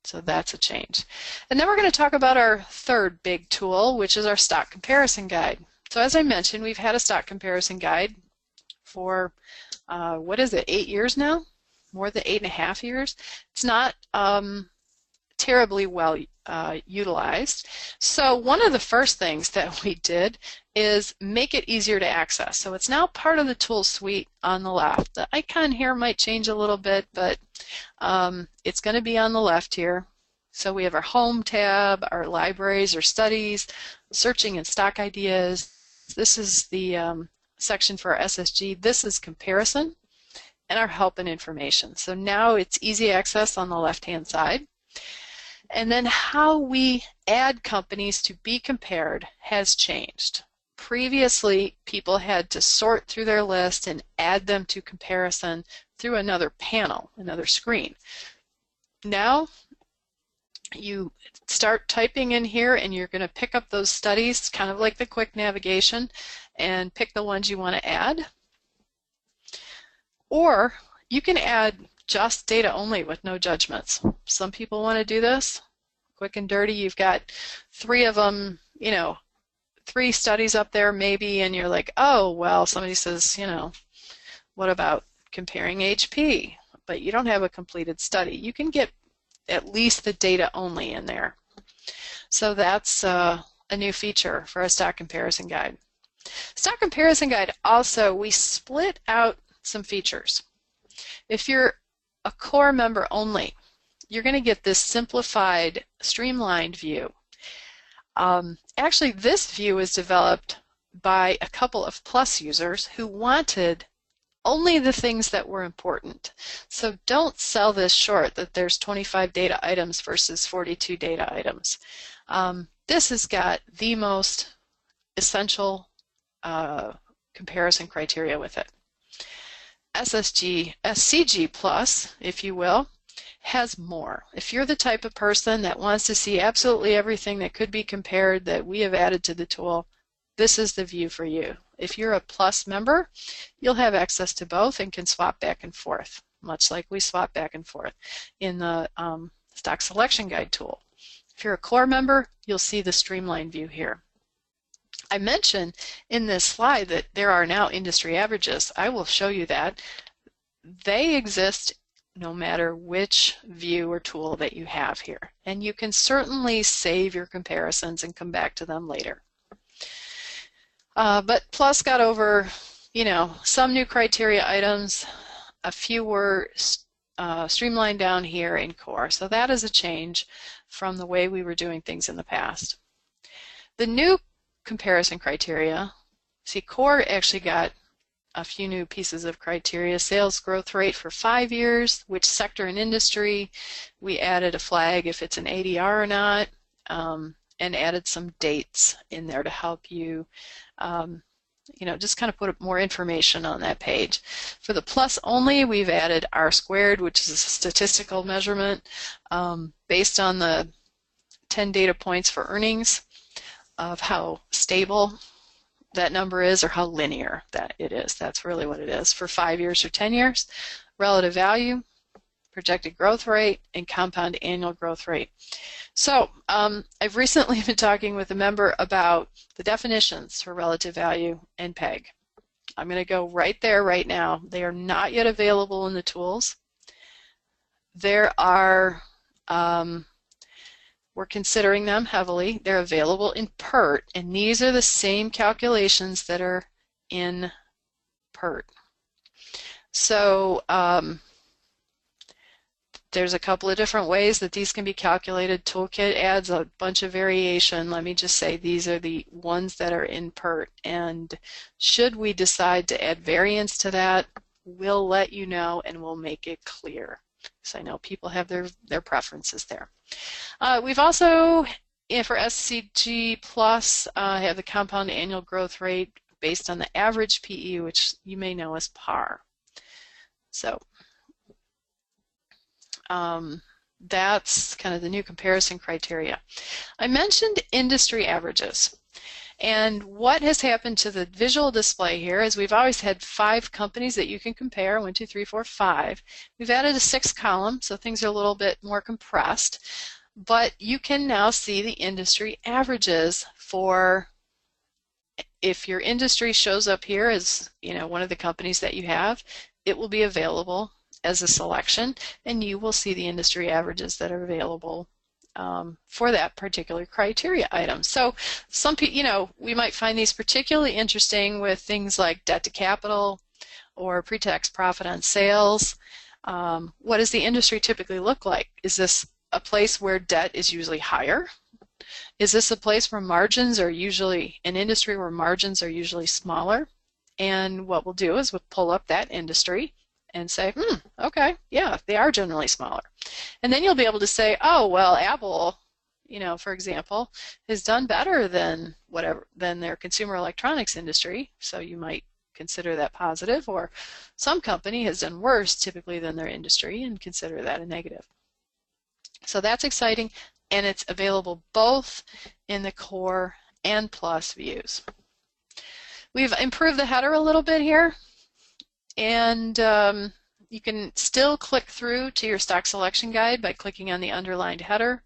So that's a change. And then we're going to talk about our third big tool, which is our stock comparison guide. So as I mentioned, we've had a stock comparison guide for, 8 years now? More than 8.5 years. It's not terribly well utilized. So one of the first things that we did is make it easier to access. So it's now part of the tool suite on the left. The icon here might change a little bit, but it's going to be on the left here. So we have our home tab, our libraries or studies, searching and stock ideas. This is the section for our SSG. This is comparison, and our help and information. So now it's easy access on the left-hand side. And then how we add companies to be compared has changed. Previously, people had to sort through their list and add them to comparison through another panel, another screen. Now, you start typing in here and you're going to pick up those studies, kind of like the quick navigation, and pick the ones you want to add. Or you can add just data only with no judgments. Some people want to do this quick and dirty. You've got 3 of them, 3 studies up there maybe, and you're like, oh, well, somebody says, what about comparing HP? But you don't have a completed study. You can get at least the data only in there. So that's a new feature for a stock comparison guide. Stock comparison guide also, we split out some features. If you're a core member only, you're going to get this simplified, streamlined view. Actually, this view was developed by a couple of Plus users who wanted only the things that were important. So don't sell this short that there's 25 data items versus 42 data items. This has got the most essential comparison criteria with it. SSG Plus, if you will, has more. If you're the type of person that wants to see absolutely everything that could be compared that we have added to the tool, this is the view for you. If you're a Plus member, you'll have access to both and can swap back and forth, much like we swap back and forth in the Stock Selection Guide tool. If you're a Core member, you'll see the streamlined view here. I mentioned in this slide that there are now industry averages. I will show you that. They exist no matter which view or tool that you have here. And you can certainly save your comparisons and come back to them later. But Plus got over, some new criteria items. A few were streamlined down here in Core. So that is a change from the way we were doing things in the past. The new comparison criteria, see, Core actually got a few new pieces of criteria. Sales growth rate for 5 years, which sector and industry. We added a flag if it's an ADR or not, and added some dates in there to help you, just kind of put more information on that page. For the Plus only, we've added R squared, which is a statistical measurement based on the 10 data points for earnings of how stable that number is or how linear that it is. That's really what it is for 5 years or 10 years. Relative value, projected growth rate, and compound annual growth rate. So I've recently been talking with a member about the definitions for relative value and PEG. I'm going to go right there right now. They are not yet available in the tools. There are we're considering them heavily. They're available in PERT, and these are the same calculations that are in PERT. So there's a couple of different ways that these can be calculated. Toolkit adds a bunch of variation. Let me just say these are the ones that are in PERT, and should we decide to add variance to that, we'll let you know and we'll make it clear. So I know people have their preferences there. We've also, for SSGPlus, have the compound annual growth rate based on the average PE, which you may know as PAR. So that's kind of the new comparison criteria. I mentioned industry averages. And what has happened to the visual display here is we've always had 5 companies that you can compare, 1, 2, 3, 4, 5. We've added a 6th column, so things are a little bit more compressed. But you can now see the industry averages for, if your industry shows up here as one of the companies that you have, it will be available as a selection, and you will see the industry averages that are available for that particular criteria item. So some people, we might find these particularly interesting with things like debt to capital or pre-tax profit on sales. What does the industry typically look like? Is this a place where debt is usually higher? Is this a place where margins are usually, an industry where margins are usually smaller? And what we'll do is we'll pull up that industry and say, okay, yeah, they are generally smaller. And then you'll be able to say, oh, well, Apple, for example, has done better than their consumer electronics industry, so you might consider that positive, or some company has done worse typically than their industry and consider that a negative. So that's exciting, and it's available both in the Core and Plus views. We've improved the header a little bit here. And you can still click through to your stock selection guide by clicking on the underlined header.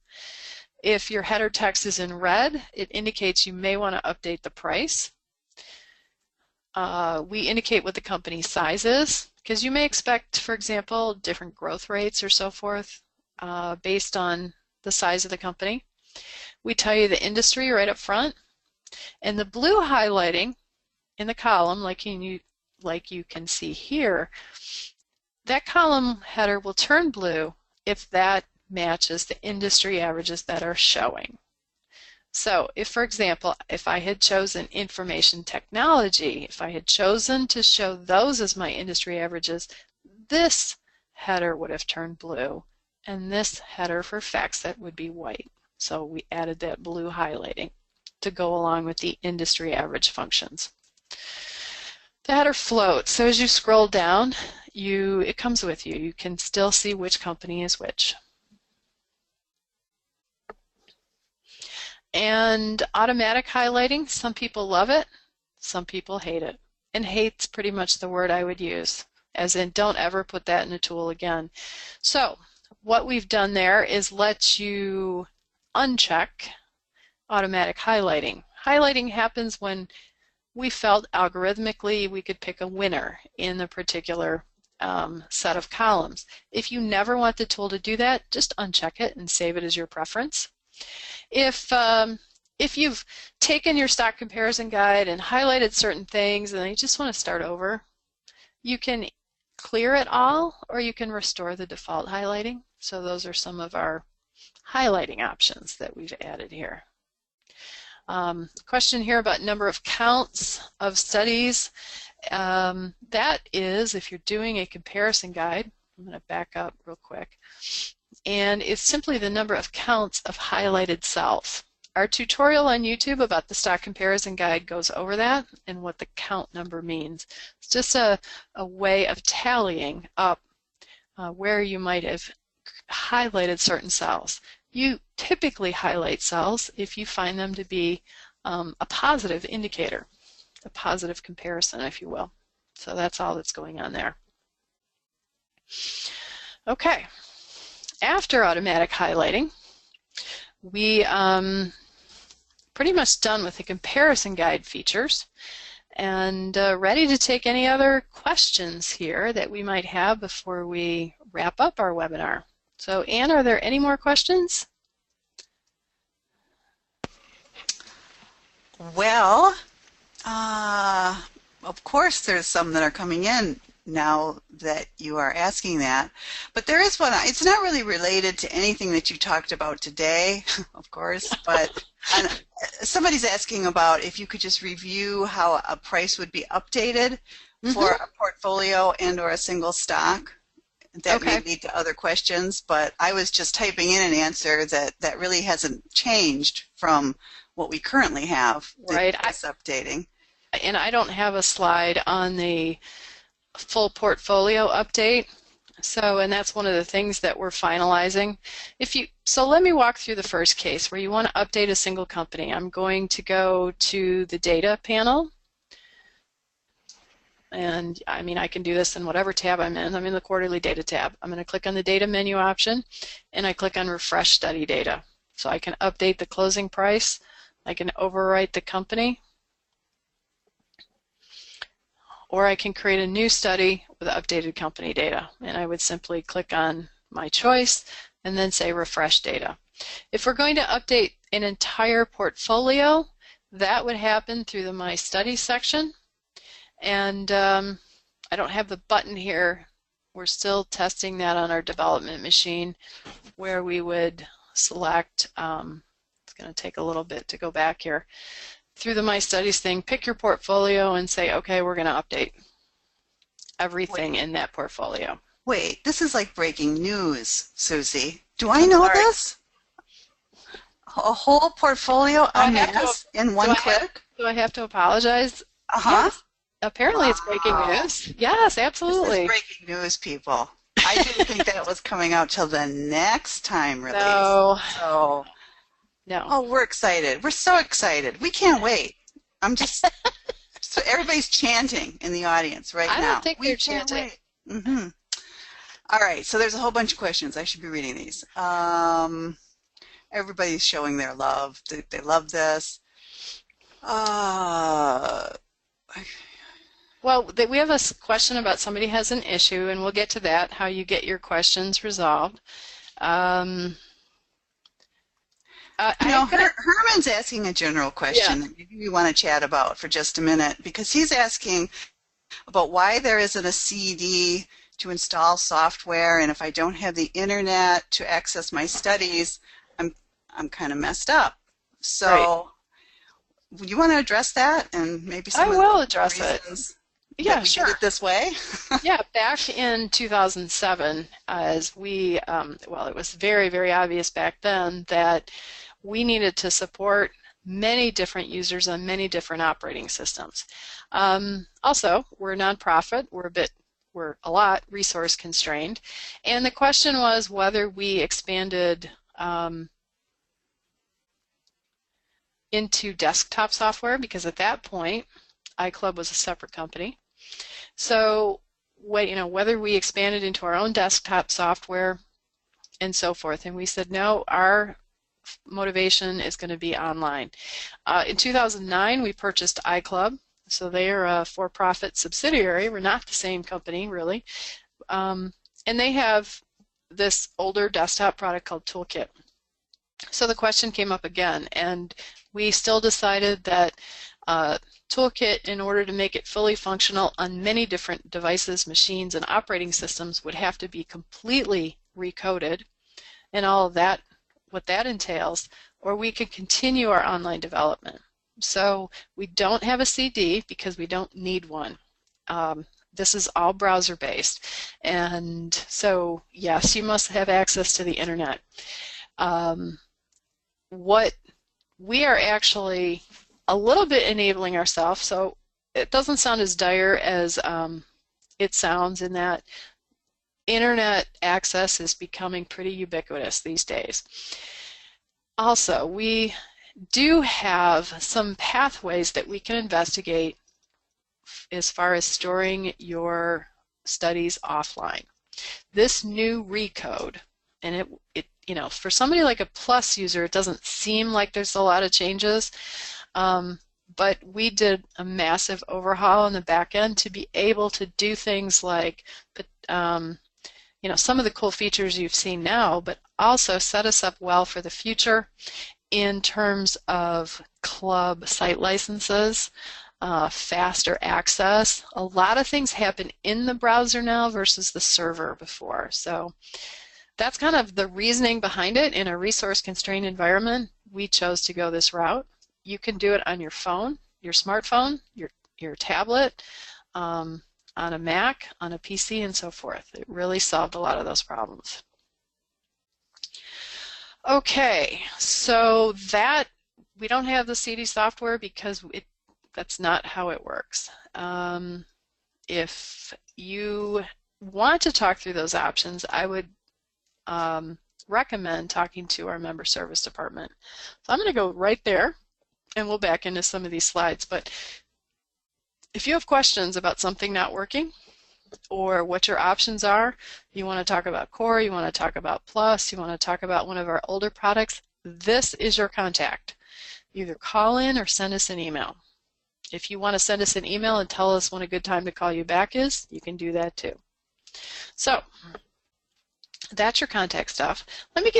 If your header text is in red, it indicates you may want to update the price. We indicate what the company size is, because you may expect, for example, different growth rates or so forth based on the size of the company. We tell you the industry right up front, and the blue highlighting in the column, like you can see here, that column header will turn blue if that matches the industry averages that are showing. So if, for example, if I had chosen information technology, if I had chosen to show those as my industry averages, this header would have turned blue, and this header for FactSet would be white. So we added that blue highlighting. to go along with the industry average functions. That or float. So as you scroll down, it comes with you. You can still see which company is which. And automatic highlighting, some people love it, some people hate it. And hate's pretty much the word I would use, as in don't ever put that in a tool again. So what we've done there is let you uncheck automatic highlighting. Highlighting happens when we felt algorithmically we could pick a winner in the particular set of columns. If you never want the tool to do that, just uncheck it and save it as your preference. If you've taken your stock comparison guide and highlighted certain things and you just want to start over, you can clear it all or you can restore the default highlighting. So those are some of our highlighting options that we've added here. Question here about number of counts of studies. That is, if you're doing a comparison guide, I'm going to back up real quick, and it's simply the number of counts of highlighted cells. Our tutorial on YouTube about the stock comparison guide goes over that and what the count number means. It's just a way of tallying up where you might have highlighted certain cells. You typically highlight cells if you find them to be a positive indicator, a positive comparison, if you will. So that's all that's going on there. Okay, after automatic highlighting, we pretty much done with the comparison guide features and ready to take any other questions here that we might have before we wrap up our webinar. So Anne, are there any more questions? Well, of course there's some that are coming in now that you are asking that, but there is one. It's not really related to anything that you talked about today, of course, but somebody's asking about if you could just review how a price would be updated for a portfolio and or a single stock. That may lead to other questions, but I was just typing in an answer that really hasn't changed from what we currently have. Right. It's updating. And I don't have a slide on the full portfolio update. So, and that's one of the things that we're finalizing. So let me walk through the first case where you want to update a single company. I'm going to go to the data panel. And I mean, I can do this in whatever tab I'm in. I'm in the quarterly data tab. I'm going to click on the data menu option and I click on refresh study data. So I can update the closing price. I can overwrite the company. Or I can create a new study with updated company data. And I would simply click on my choice and then say refresh data. If we're going to update an entire portfolio, that would happen through the My Study section. And I don't have the button here. We're still testing that on our development machine where we would select, it's going to take a little bit to go back here, through the My Studies thing, pick your portfolio and say, okay, we're going to update everything in that portfolio. Wait, this is like breaking news, Susie. Do I know this? A whole portfolio en masse in one click? Do I have to apologize? Yes. Apparently it's breaking news. Yes, absolutely. This is breaking news, people. I didn't think that was coming out till the next time release. No. So, no. Oh, we're excited. We're so excited. We can't wait. I'm just, so everybody's chanting in the audience right now. I don't think they're chanting. All right, so there's a whole bunch of questions. I should be reading these. Everybody's showing their love. They love this. Well, we have a question about somebody has an issue, and we'll get to that, how you get your questions resolved. Herman's asking a general question that maybe we want to chat about for just a minute, because he's asking about why there isn't a CD to install software, and if I don't have the internet to access my studies, I'm kind of messed up. So you want to address that, and maybe some I will address it. Yeah, sure. Did it this way? Yeah, back in 2007, as we, well, it was very, very obvious back then that we needed to support many different users on many different operating systems. Also, we're a nonprofit. We're a lot resource constrained. And the question was whether we expanded into desktop software, because at that point, iClub was a separate company. So, whether we expanded into our own desktop software and so forth. And we said, no, our motivation is going to be online. In 2009, we purchased iClub. So they are a for-profit subsidiary. We're not the same company, really. And they have this older desktop product called Toolkit. So the question came up again, and we still decided that Toolkit, in order to make it fully functional on many different devices, machines, and operating systems, would have to be completely recoded and all of that, what that entails, or we could continue our online development. So we don't have a CD because we don't need one. This is all browser-based. And so, yes, you must have access to the internet. What we are actually a little bit enabling ourselves, so it doesn't sound as dire as it sounds, in that internet access is becoming pretty ubiquitous these days. Also, we do have some pathways that we can investigate as far as storing your studies offline. This new recode, and it for somebody like a Plus user, it doesn't seem like there's a lot of changes, but we did a massive overhaul on the back end to be able to do things like some of the cool features you've seen now, but also set us up well for the future in terms of club site licenses, faster access. A lot of things happen in the browser now versus the server before. So that's kind of the reasoning behind it. In a resource-constrained environment, we chose to go this route. You can do it on your phone, your smartphone, your tablet, on a Mac, on a PC, and so forth. It really solved a lot of those problems. Okay, so that we don't have the CD software because that's not how it works. If you want to talk through those options, I would recommend talking to our member service department. So I'm going to go right there, and we'll back into some of these slides. But if you have questions about something not working, or what your options are, you want to talk about Core, you want to talk about Plus, you want to talk about one of our older products, this is your contact. Either call in or send us an email. If you want to send us an email and tell us when a good time to call you back is, you can do that too. So that's your contact stuff. Let me give